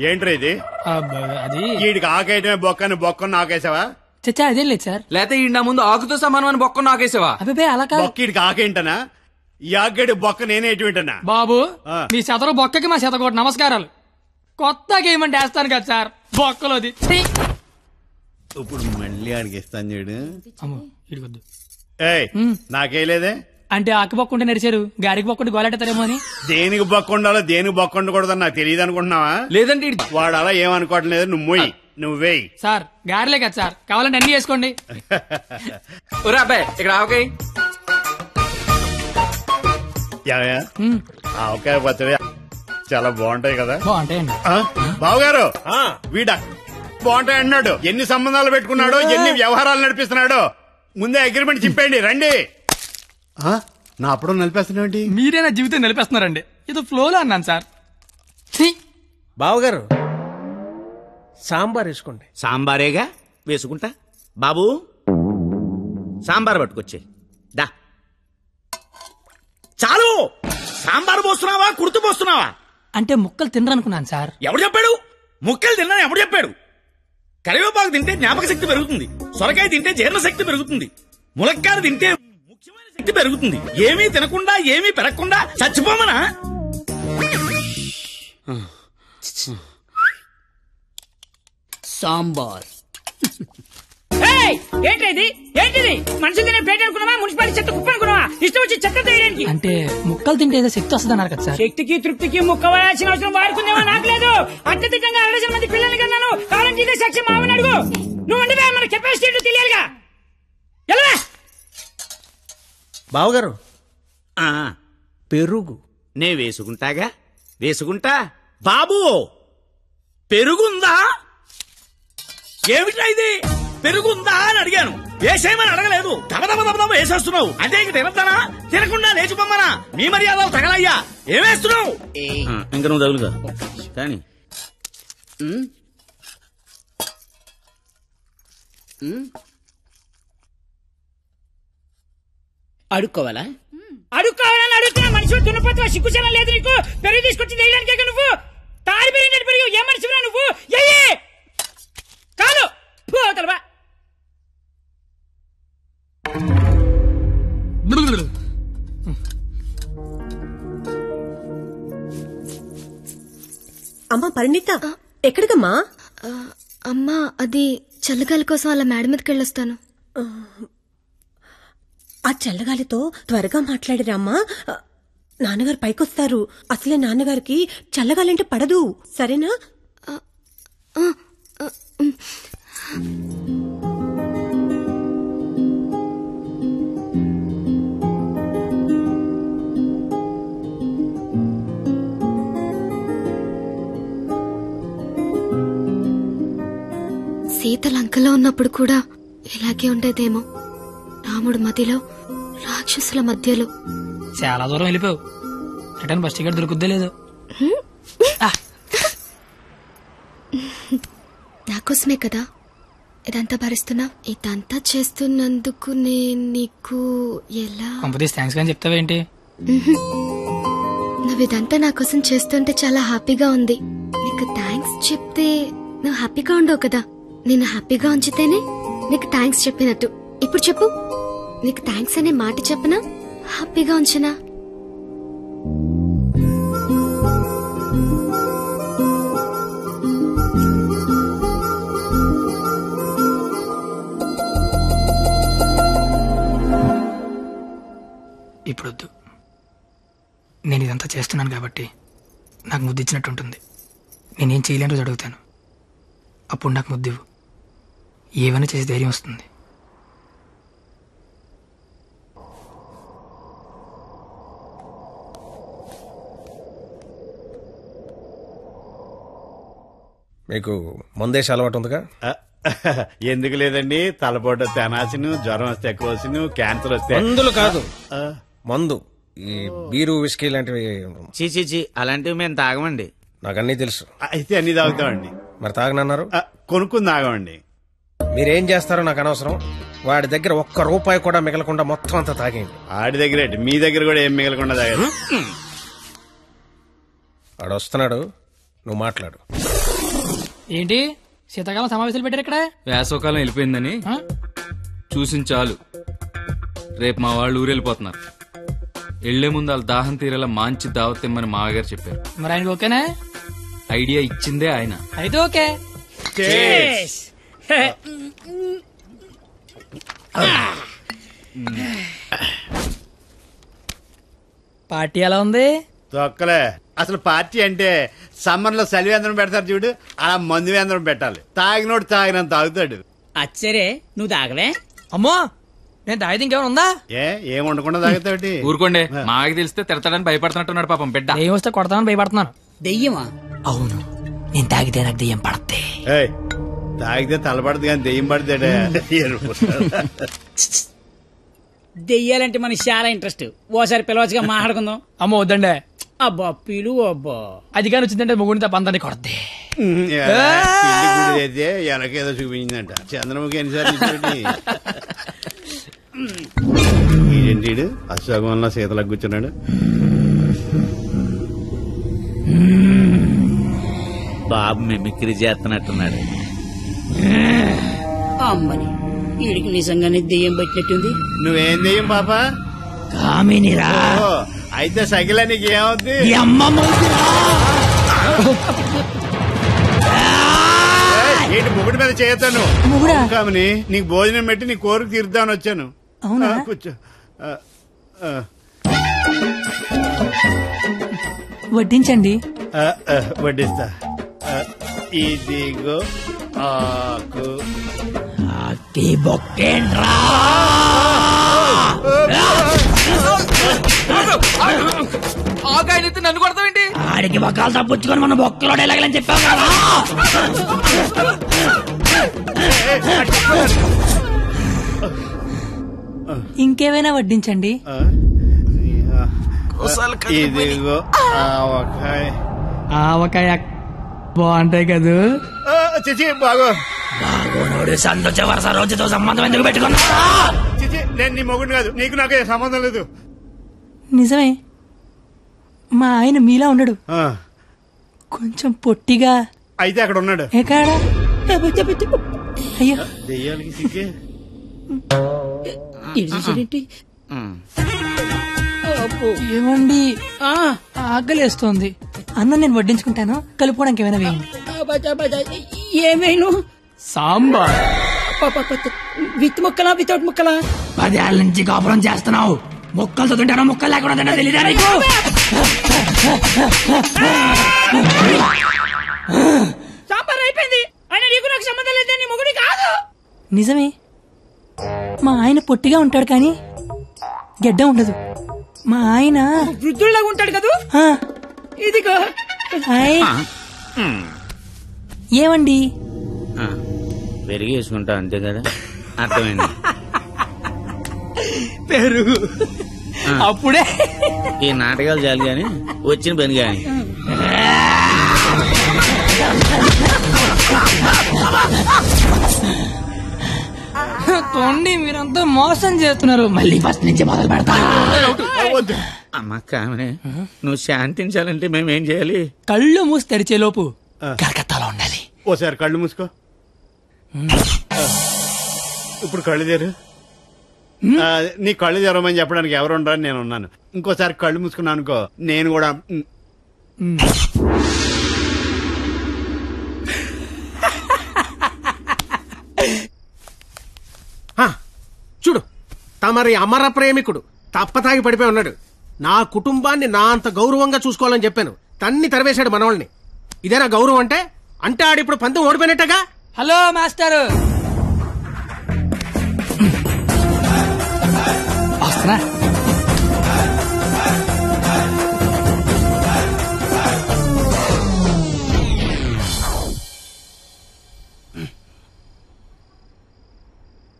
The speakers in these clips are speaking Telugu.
ఏంట్రా ఇది? అది వీడికి ఆకేయటమే బొక్కని బొక్కను ఆకేసావా? చచ్చా అదేం లేదు సార్. లేకపోతే ఈ నా ముందు ఆకుతో సమానమైన బొక్కను ఆకేసావా? అబ్బాయి అలా కాదు. బొక్కడికి ఆకేంటనా? ఈ ఆకేడు బొక్క నేనేంటనా? బాబు మీ శతరు బొక్కకి మా శతకోటి నమస్కారాలు. కొత్త గేమ్ అంటే వేస్తాను కదా సార్ బొక్కలోది. ఇప్పుడు మళ్ళీ ఆడికి ఇస్తాను చూడు. ఇడికొద్దు. నాకే లేదే అంటే ఆకు బొక్క ఉంటే నడిచారు, గారికి బొక్క ఉంటే గోలెట్టారేమో అని. దేనికి బొక్క ఉండాలో దేనికి బొక్క ఉండకూడదని నాకు తెలియదు అనుకుంటున్నావా? లేదంటే వాడు అలా ఏమనుకోవట్లేదు. నువ్వేయి సార్. గారిలే కదా సార్, కావాలంటే అన్ని చేసుకోండి. అబ్బాయి ఇక్కడ ఆవకాయ ఆవకాయ పచ్చడి చాలా బాగుంటాయి కదా? బాగుంటాయండి. బావగారు వీడ బాగుంటాయి అన్నాడు. ఎన్ని సంబంధాలు పెట్టుకున్నాడో, ఎన్ని వ్యవహారాలు నడిపిస్తున్నాడో ముందే అగ్రిమెంట్ చెప్పండి. రండి. నా అప్పుడు నడిపేస్తున్నాండి. మీరే నా జీవితం నిలిపేస్తున్నారండి. ఇది ఫ్లోలో అన్నాను సార్. బావగారు సాంబార్ వేసుకోండి. సాంబారేగా వేసుకుంటా. బాబు సాంబార్ పట్టుకొచ్చే. దా చాలు. సాంబార్ పోస్తున్నావా కుర్తు పోస్తున్నావా? అంటే ముక్కలు తినరనుకున్నాను సార్. ఎవడు చెప్పాడు? ముక్కలు తిన్నాను ఎవడు చెప్పాడు? కరివేపాకు తింటే జ్ఞాపక శక్తి పెరుగుతుంది, సొరకాయ తింటే జీర్ణ శక్తి పెరుగుతుంది, ములక్కాయ తింటే ముఖ్యమైన శక్తి పెరుగుతుంది. ఏమీ తినకుండా ఏమీ పెరగకుండా చచ్చిపోమనా? సాంబార్ ఏంటిది? ఏంటిది? మనుషులు తినే ప్లేట్ అనుకున్నావా? మున్సిపాలిటీ చెత్త కుప్ప అనుకున్నావా? ఇష్టం వచ్చి చెత్త తీయడానికి. అంటే ముక్కలు తింటే ఏదో శక్తి వస్తుంది అన్నారు కదా సార్. శక్తికి తృప్తికి ముక్క వాడాల్సిన అవసరం వాడుకుందేమో నాకు లేదు. అత్యధికంగా 60 మంది పిల్లల్ని కన్నాను. కావాలంటే ఇదే సాక్ష్యం మావని అడుగు. నువ్వు అంటే మన కెపాసిటీ తెలియాలిగా. ఎలా బావగారు పెరుగు నే వేసుకుంటాగా. వేసుకుంటా. బాబు పెరుగుందా? ఏమిటా ఇది? పెరుగుందా అని అడిగాను. వేసేయమని అడగలేదు. దబదబ వేసేస్తున్నావు. అంటే ఇంక తినద్దానా? తినకుండా లేచిపోమ్మనా? మీ మర్యాదలు తగలయ్యా. ఏమేస్తున్నావు? ఇంక నువ్వు తగులుగా కానీ అడుక్కోవాలా? అడుక్కోవాలని అడుగుతున్నా. మనుషులు దున్నపోతున్నా, సిగ్గుచనం లేదు నీకు. పెరుగు తీసుకొచ్చి వేయడానికే నువ్వు తాడి పెరిగినట్టు పెరుగు. ఏ మనిషిరా నువ్వు? కాదు పోతలవా. అమ్మా పరిణిత ఎక్కడికమ్మా? అమ్మా అది చల్లగాలి కోసం అలా మేడ మీదకి వెళ్ళొస్తాను. ఆ చల్లగాలితో త్వరగా మాట్లాడిరామ్మా. నాన్నగారు పైకొస్తారు. అసలే నాన్నగారికి చల్లగాలంటే పడదు. సరేనా? సీత లంకలో ఉన్నప్పుడు కూడా ఇలాగే ఉండేదేమో. రాముడు మధ్యలో, రాక్షసుల మధ్యలో. చాలా దూరం వెళ్ళిపోయావు. రిటర్న్ బస్ టికెట్ దొరుకుద్దే లేదు. నాకోసమే కదా ఇదంతా భరిస్తున్నా. ఇదంతా చేస్తున్నందుకు నేను నీకు ఎలా థ్యాంక్స్ కానీ చెప్తావేంటి? నువ్వు ఇదంతా నా కోసం చేస్తుంటే చాలా హ్యాపీగా ఉంది. నీకు థ్యాంక్స్ చెప్తే నువ్వు హ్యాపీగా ఉండవు కదా. నేను హ్యాపీగా ఉంచితేనే నీకు థ్యాంక్స్ చెప్పినట్టు. ఇప్పుడు చెప్పు, నీకు థ్యాంక్స్ అనే మాట చెప్పనా, హ్యాపీగా ఉంచనా? ఇప్పుడొద్దు. నేను ఇదంతా చేస్తున్నాను కాబట్టి నాకు ముద్దు ఇచ్చినట్టు ఉంటుంది. నేనేం చేయలేని రోజు అడుగుతాను, అప్పుడు నాకు ముద్దు ఇవ్వు. ఏమైనా చేసి ధైర్యం వస్తుంది. మీకు మందేసి అలవాటు ఉందిగా? ఎందుకు లేదండి. తలపోటు తెనాసిను, జ్వరం వస్తే ఎక్కువసిను, క్యాన్సర్ వస్తే. మందులు కాదు, మందు. ఈ బీరు విస్కీ లాంటివి. చీ అలాంటివి మేము తాగమండి. నాకు అన్నీ తెలుసు. అయితే అన్ని తాగుతామండి. మరి తాగనన్నారు? కొనుక్కుని తాగమండి. మీరేం చేస్తారో నాకు అనవసరం. వాడి దగ్గర ₹1 కూడా మిగలకుండా మొత్తం అంతా తాగేయండి. ఆడి దగ్గర మీ దగ్గర కూడా ఏం మిగలకుండా తాగారు. వాడు వస్తున్నాడు, నువ్వు మాట్లాడు. ఏంటి శీతాకాలం సమావేశాలు పెట్టారు ఇక్కడ? వేసవకాలం వెళ్ళిపోయిందని చూసిన చాలు. రేపు మా వాళ్ళు ఊరెళ్ళిపోతున్నారు. వెళ్లే ముందు వాళ్ళ దాహం తీరేలా మంచి దావత్ ఇమ్మని మామగారు చెప్పారు. మరి ఆయనకి ఓకేనా? ఐడియా ఇచ్చిందే ఆయన. అయితే ఓకే. పార్టీ ఎలా ఉంది? తొక్కలే. అసలు పార్టీ అంటే సమ్మర్ లో చలివేంద్రం పెడతారు చూడు, అలా మందు వేంద్రం పెట్టాలి. తాగినోడు తాగినంత తాగుతాడు. అచ్చరే నువ్వు తాగలే? అమ్మో, నేను తాగితే ఇంకేమైనా ఉందా? ఏం ఉండకుండా తాగుతాడు. ఊరుకోండి, మాకు తెలిస్తే తిడతాడని భయపడుతున్నట్టున్నాడు పాపం బిడ్డ. దెయ్యం వస్తే కొడతామని భయపడుతున్నాను. దెయ్యమా? అవును, నేను తాగితే నాకు దెయ్యం పడతే. తాగితే తలపడదు కానీ దెయ్యం పడతాడే. దెయ్యాలంటే మనకి చాలా ఇంట్రెస్ట్. ఓసారి పిలవచ్చుగా మాట్లాడుకుందాం. అమ్మో వద్దండే. అబ్బా పిలువు. అబ్బా అది కానీ వచ్చిందంటే ముగ్గురిని తప్ప అందరినీ కొడతే. అయితే వెనకేదో చూపించిందంట. చంద్రముఖి ఎన్నిసార్లు ఏంటి అశోకంలో సీతలకు కూర్చున్నాడు. బాబు మిమిక్రీ చేస్తున్నట్టున్నాడు. అమ్మని వీడికి నిజంగానే దెయ్యం పట్టినట్టుంది. నువ్వేం దెయ్యం పాప? కామినిరా. అయితే సగిల నీకు ఏమవుద్ది? ఏంటి ముగుడి మీద చేయతాను కామని? నీకు భోజనం పెట్టి నీ కోరిక తీర్దామని వచ్చాను. కూర్చో. వడ్డించండి. వడ్డిస్తా. ఇదిగో ఆకు. ఆకాయనైతే నన్ను కొడతావేంటి? ఆడికి బొక్కలు తప్పుచ్చుకొని మన బొక్కలో ఎలాగలని చెప్పావు కదా. ఇంకేమైనా వడ్డించండి. ఇదిగో ఆవకాయ. ఆవకాయ బాగుంటాయి కదా. చిచి బాగో. బాగోనోడు సంతోష వరుస రోజుతో సంబంధం ఎందుకు పెట్టుకున్నా? చిచి నేను నీ మొగుడు కాదు. నీకు నాకే సంబంధం లేదు. నిజమే, మా ఆయన మీలా ఉండడు, కొంచెం పొట్టిగా. అయితే అక్కడ ఉన్నాడు. ఎక్కడా? అయ్యో దెయ్యాలకి సిగ్గే. ఏమండి, ఆకలేస్తోంది. అన్నం నేను వడ్డించుకుంటాను, కలుపుకోవడానికి ఏమైనా వేయండి. ఏమైనా సాంబార్. విత్ ముక్కలా వితౌట్ ముక్కలా? 10 ఏళ్ళ నుంచి కాపురం చేస్తున్నావు. ముక్కలతో తింటానో ముక్కలు లేకుండా తింటా తెలియదా నీకు? సాంబార్ అయిపోయింది. ఆయన నీకు నాకు సంబంధం లేదు. నీ మొగుడి కాదు. నిజమే, మా ఆయన పొట్టిగా ఉంటాడు కానీ గెడ్డ ఉండదు. మా ఆయన వృద్ధుల్లాగా ఉంటాడు కదా. ఇదిగో ఏమండి, పెరిగి వేసుకుంటా అంతే కదా. అర్థమైంది. పెరుగు అప్పుడే. ఈ నాటకాలు చాలు గాని వచ్చిన పని గాని. తోండి, మీరంతా మోసం చేస్తున్నారు. మళ్ళీ ఫస్ట్ నుంచి మొదలు పెడతా. అమ్మ కామనే, నువ్వు శాంతించాలంటే మేమేం చేయాలి? కళ్ళు మూసి తెరిచే లోపు కలకత్తాలో ఉండాలి. ఓసారి కళ్ళు మూసుకో. ఇప్పుడు కళ్ళు తెరు. నీ కళ్ళు తెరవమని చెప్పడానికి ఎవరు ఉండరని నేను ఉన్నాను. ఇంకోసారి కళ్ళు మూసుకున్నాను అనుకో, నేను కూడా. చూడు, తమరి అమర ప్రేమికుడు తప్పతాగి పడిపోయి ఉన్నాడు. నా కుటుంబాన్ని నా అంత గౌరవంగా చూసుకోవాలని చెప్పాను. తన్ని తరివేశాడు మనవాళ్ళని. ఇదేనా గౌరవం అంటే? అంటే ఆడిప్పుడు పందెం ఓడిపోయినట్టగా. హలో మాస్టర్, వస్తున్నా.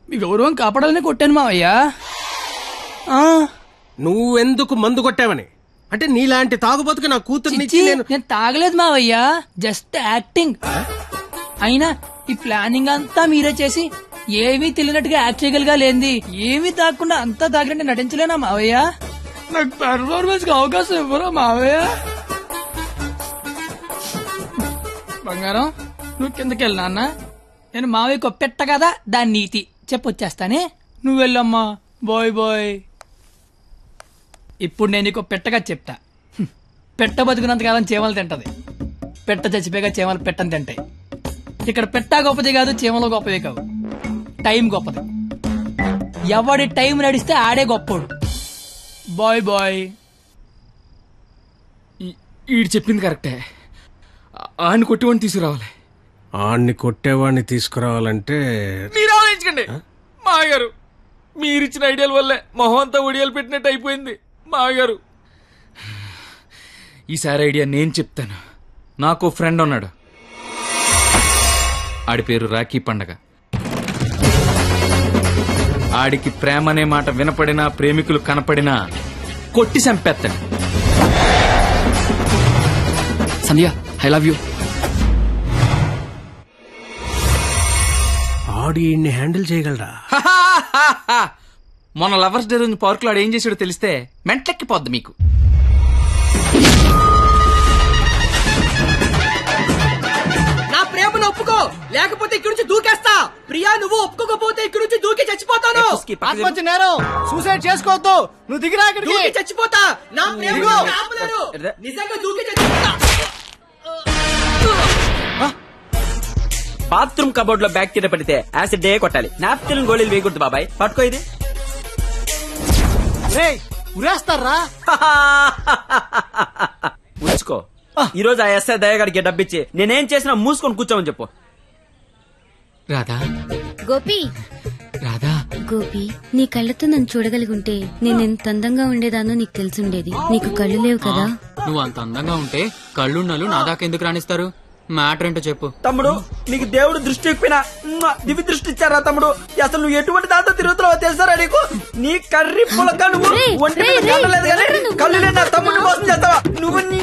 మీ గౌరవం కాపాడాలని కొట్టాను మావయ్యా. నువ్వెందుకు మందు కొట్టావని? అంటే నీలాంటి తాగుబోతుకి నా కూతుర్ని నేను తాగలేదు మావయ్యా, జస్ట్ యాక్టింగ్. అయినా ఈ ప్లానింగ్ అంతా మీరే చేసి ఏమీ తెలియనట్టుగా యాక్ట్ చేయగలిగా లేంది. ఏమీ తాగకుండా అంతా తాగినట్టు నటించలేనా మావయ్య? నాకు పెర్ఫార్మెన్స్ కి అవకాశం ఇవ్వరా మావయ్య? బంగారం నువ్వు కిందకి వెళ్ళి నాన్న, నేను మావయ్యకు పెట్ట కదా దాని నీతి చెప్పొచ్చేస్తానే. నువ్వు వెళ్ళమ్మా. Bye bye. ఇప్పుడు నేను నీకు పెట్టగా చెప్తా. పెట్ట బతుకున్నంతకాలం చీమలు తింటది, పెట్ట చచ్చిపోయాక చీమలు పెట్టని తింటాయి. ఇక్కడ పెట్ట గొప్పది కాదు, చీమలు గొప్పది కావు, టైం గొప్పది. ఎవడి టైం నడిస్తే ఆడే గొప్పోడు. Bye bye. ఈడు చెప్పింది కరెక్టే. ఆడిని కొట్టివాడిని తీసుకురావాలి. ఆడిని కొట్టేవాడిని తీసుకురావాలంటే మీరు ఆలోచించకండి మాగారు. మీరిచ్చిన ఐడియాల వల్లే మొహం అంతా ఒడియాలు పెట్టినట్టు అయిపోయింది మాగారు. ఈసారి ఐడియా నేను చెప్తాను. నాకు ఫ్రెండ్ ఉన్నాడు, ఆడి పేరు రాఖీ పండగ. ఆడికి ప్రేమ అనే మాట వినపడినా, ప్రేమికులు కనపడినా కొట్టి చంపేస్తాడు. Sandhya, I love you. ఆడి హ్యాండిల్ చేయగలరా? మొన్న లవర్స్ డే రోజు పార్క్ లో ఆడు ఏం చేసాడో తెలిస్తే మెంట్లెక్కిపోద్ది మీకు. నా ప్రేమను ఒప్పుకో, లేకపోతే ఇక్కడి నుంచి దూకేస్తా. ప్రియా, నువ్వు ఒప్పుకోకపోతే ఇక్కడి నుంచి దూకి చచ్చిపోతాను. ఆత్మహత్య నేరం, సూసైడ్ చేసుకోవద్దు. నువ్వు దిగిరా, దూకి చచ్చిపోతా. నా ప్రేమను ఆపలేరు. నిజంగా దూకి చచ్చిపోతా. బాత్రూమ్ కబోర్డ్ లో బ్యాక్టీరియా పడితే యాసిడ్ డే కొట్టాలి. నాప్కిన్ గోళీలు వేయకూడదు బాబాయ్. పట్టుకో ఇది. ఉరేస్తారా? ఉంచుకో. ఈ రోజు ఆ ఎస్ఐ దయగాడికి డబ్బిచ్చి నేనేం చేసినా మూసుకొని కూర్చోమని చెప్పు. రాధా, గోపి, రాధా, గోపి, నీ కళ్ళతో నన్ను చూడగలిగుంటే నేను ఎంత అందంగా ఉండేదానో నీకు తెలిసుండేది. నీకు కళ్ళు లేవు కదా. నువ్వు అంత అందంగా ఉంటే కళ్ళున్నలు నా దాకా ఎందుకు రాణిస్తారు? మ్యాటర్ ఏంటో చెప్పు. తమ్ముడు, నీకు దేవుడు దృష్టి ఎక్కిపోయినా దివ్య దృష్టి ఇచ్చారా తమ్ముడు? అసలు నువ్వు ఎటువంటి దాంతో తిరుగుతున్నావో తెలుసారా నీకు? నీ కర్రీ పులక నువ్వు ఒంటి మీద కళ్ళలేదు కానీ కళ్ళు లేని తమ్ముడు మోసం చేస్తావా నువ్వు? నీ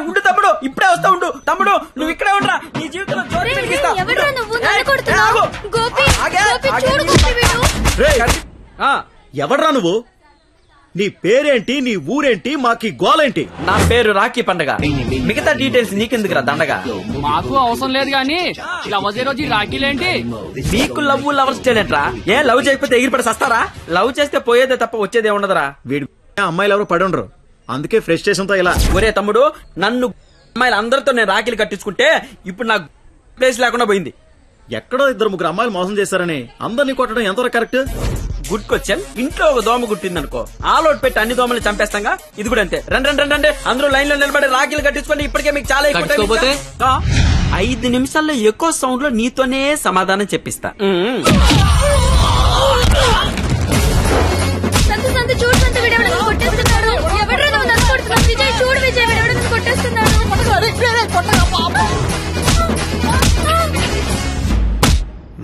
ఉండు తమ్ముడు, ఇప్పుడే వస్తా ఉండు. తమ్ముడు, నువ్వు ఇక్కడే ఉండరా, నీ జీవితంలో జ్యోతి వెలిగిస్తా. ఎవడ్రా నువ్వు? నీ పేరేంటి, నీ ఊరేంటి, మాకి గోలేంటి? నా పేరు రాఖీ పండగ. మిగతా డీటెయిల్స్ నీకెందుకురా దండగా? మాకు అవసరం లేదు గానీ లవ్ రోజు రాఖీలేంటి? నీకు లవ్ లవర్స్ చేయలేంట్రా? ఏ లవ్ చేయకపోతే ఎగిరిపడి సస్తారా? లవ్ చేస్తే పోయేదే తప్ప వచ్చేదే ఉండదురా. వీడి అమ్మాయిలు ఎవరు పడి ఉండరు, అందుకే ఫ్రస్ట్రేషన్ తో ఇలా. ఒరే తమ్ముడు, నన్ను అమ్మాయిలు అందరితో నేను రాఖీలు కట్టించుకుంటే ఇప్పుడు నాకు ప్లేస్ లేకుండా పోయింది. ఎక్కడో 2-3 అమ్మాయిలు మోసం చేశారని అందరినీ కొట్టడం ఎంతవరకు కరెక్ట్? Good question. ఇంట్లో ఒక దోమ గుట్టిందనుకో, ఆలోట్ పెట్టి అన్ని దోమలు చంపేస్తాంగా. ఇది కూడా అంతే. రండి అందరూ లైన్ లో నిలబడి రాఖీలు కట్టించుకోండి. ఇప్పటికే మీకు చాలా ఎక్కువ. 5 నిమిషాల్లో ఎక్కువ సౌండ్ లో నీతోనే సమాధానం చెప్పిస్తా.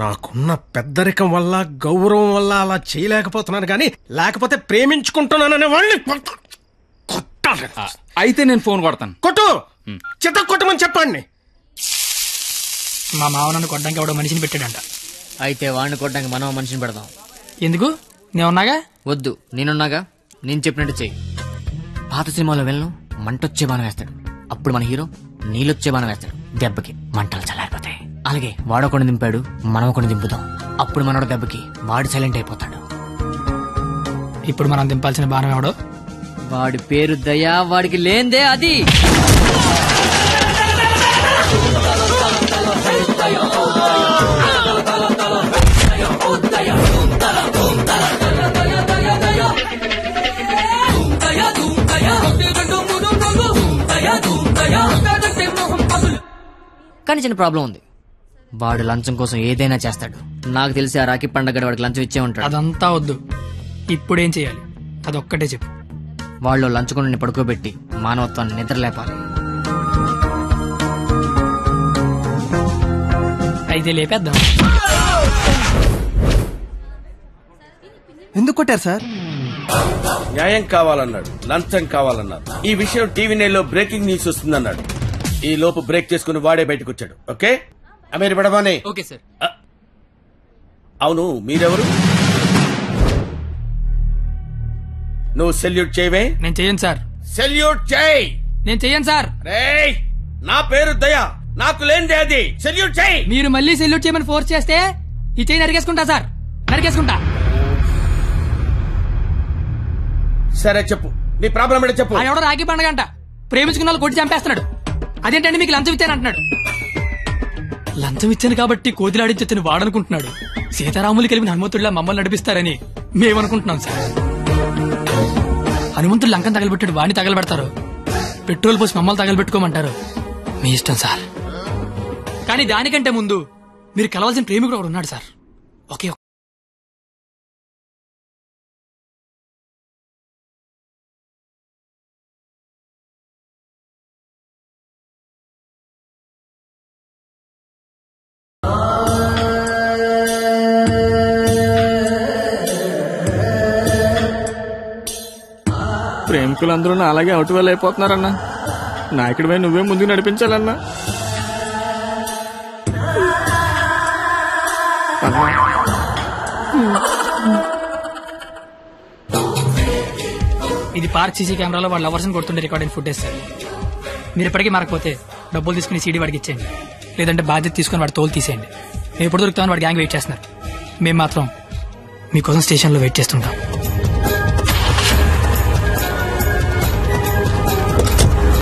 నాకున్న పెద్దరికం వల్ల, గౌరవం వల్ల అలా చేయలేకపోతున్నాను గాని, లేకపోతే ప్రేమించుకుంటున్నాననే వాళ్ళని కొట్టాలి. అయితే నేను ఫోన్ కొడతాను. కొట్టు, చిత్త కొట్టమని చెప్పండి. మా మావ నన్ను కొట్టడానికి ఎవడో మనిషిని పెట్టాడంట. అయితే వాడిని కొట్టడానికి మనం మనిషిని పెడదాం. ఎందుకు? నేనున్నాగా. వద్దు, నేనున్నాగా. నేను చెప్పినట్టు చెయ్యి. పాత సినిమాలో వెళ్ళను, మంటొచ్చే బాణం వేస్తాడు. అప్పుడు మన హీరో నీళ్ళొచ్చే బాణం వేస్తాడు. దెబ్బకి మంటలు చల్లారిపోతాయి. అలాగే వాడొకడిని దింపాడు, మనం ఒకడిని దింపుదాం. అప్పుడు మనోడు దెబ్బకి వాడు సైలెంట్ అయిపోతాడు. ఇప్పుడు మనం దింపాల్సిన బాణం ఎవడో? వాడి పేరు దయా, వాడికి లేందే అది. కానీ చిన్న ప్రాబ్లం ఉంది. వాడు లంచం కోసం ఏదైనా చేస్తాడు. నాకు తెలిసి ఆ రాఖీ పండగ వాడికి లంచం ఇచ్చే ఉంటాడు. అదంతా వద్దు, ఇప్పుడేం చేయాలి అదొక్కటే చెప్పు. వాళ్ళు లంచుకొని పడుకోబెట్టి మానవత్వాన్ని నిద్రలేపాలి. అయితే లేపేద్దాం. ఎందుకు కొట్టారు సార్? న్యాయం కావాలన్నాడు, లంచం కావాలన్నాడు. ఈ విషయం టీవీ నైన్లో బ్రేకింగ్ న్యూస్ వస్తుందన్నాడు. ఈ లోపు బ్రేక్ చేసుకుని వాడే బయటకు వచ్చాడు. ఓకే అమీర్ బడబానే. Okay sir. అవును, మీరెవరు? నువ్వు సెల్యూట్ చేయవే? నేను చెయ్యను సార్. సెల్యూట్ చేయి. నేను చెయ్యను సార్. రేయ్, నా పేరు దయా. నాకు లేనిదే అది. సెల్యూట్ చేయి. మీరు మళ్ళీ సెల్యూట్ చేయమని ఫోర్స్ చేస్తే ఈ చేయి నరికేసుకుంటా సార్, నరికేసుకుంటా. సరే చెప్పు, నీ ప్రాబ్లం ఏంటో చెప్పు. ఆ ఎవడో రాఖీ పండుగ అంట ప్రేమించుకున్న వాళ్ళు కొట్టి చంపేస్తున్నాడు. అదేంటంటే మీకు లంచం ఇచ్చాను అంటున్నాడు. లంచం ఇచ్చాను కాబట్టి కోతిలాడించని వాడనుకుంటున్నాడు. సీతారాములు కలిపిన హనుమంతుడిలా మమ్మల్ని నడిపిస్తారని మేమనుకుంటున్నాం సార్. హనుమంతుడు లంకం తగలబెట్టాడు, వాడిని తగలబెడతారు. పెట్రోల్ పోసి మమ్మల్ని తగలబెట్టుకోమంటారు. మీ ఇష్టం సార్. కానీ దానికంటే ముందు మీరు కలవాల్సిన ప్రేమికుడు ఒకడు ఉన్నాడు సార్. ఒకే ప్రేమికులందరూ నా అలాగే అవుట్ వేలు అయిపోతున్నారన్నా. నాయకుడిపై నువ్వే ముందుకు నడిపించాలన్నా. ఇది పార్క్ సీసీ కెమెరాలో వాళ్ళ లవర్స్ కొడుతుండే రికార్డింగ్ ఫుటేజ్ సార్. మీరు ఇప్పటికీ మారకపోతే డబ్బులు తీసుకుని సీడీ వాడికి ఇచ్చేయండి, లేదంటే బాధ్యత తీసుకుని వాడి తోలు తీసేయండి. మేము ఎప్పుడు దొరుకుతామని వాడి గ్యాంగ్ వెయిట్ చేస్తున్నారు. మేము మాత్రం మీకోసం స్టేషన్లో వెయిట్ చేస్తుంటాం.